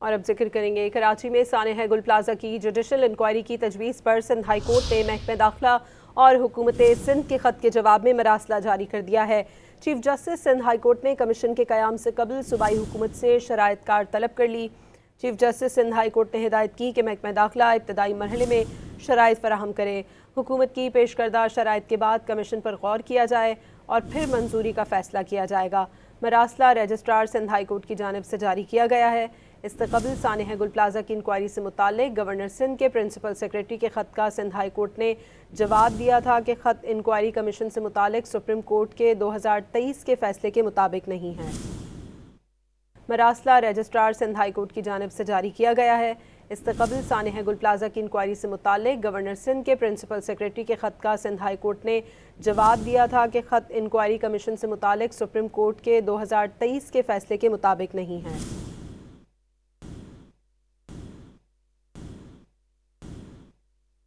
اور اب ذکر کریں گے کراچی میں سانحہ گل پلازہ کی جوڈیشل انکوائری کی تجویز پر سندھ ہائی کورٹ نے محکمہ داخلہ اور حکومت سندھ کے خط کے جواب میں مراسلہ جاری کر دیا ہے۔ Chief justice Sindh high court نے کمیشن کے قیام سے قبل صوبائی حکومت سے شرائط کار طلب کر لی۔ Chief justice Sindh high court نے ہدایت کی کہ محکمہ داخلہ ابتدائی مرحلے میں شرائط فراہم کرے، حکومت کی پیش کردہ شرائط کے بعد کمیشن پر غور کیا جائے اور پھر منظوری کا فیصلہ کیا جائے گا۔ مراسلہ رجسٹرار سندھ ہائی کورٹ کی جانب سے جاری کیا گیا ہے۔ اس سے قبل سانحہ گل پلازہ کی انکوائری سے متعلق گورنر سندھ کے پرنسپل سیکریٹری کے خط کا سندھ ہائی کورٹ نے جواب دیا تھا کہ خط انکوائری کمیشن سے متعلق سپریم کورٹ کے 2023 کے فیصلے کے مطابق نہیں ہے۔ مراسلہ رجسٹرار سندھ ہائی کورٹ کی جانب سے جاری کیا گیا ہے۔ اس سے قبل سانحہ گل پلازہ کی انکوائری سے متعلق گورنر سندھ کے پرنسپل سیکریٹری کے خط کا سندھ ہائی کورٹ نے جواب دیا تھا کہ خط انکوائری کمیشن سے متعلق سپریم کورٹ کے 2023 کے فیصلے کے مطابق نہیں ہے۔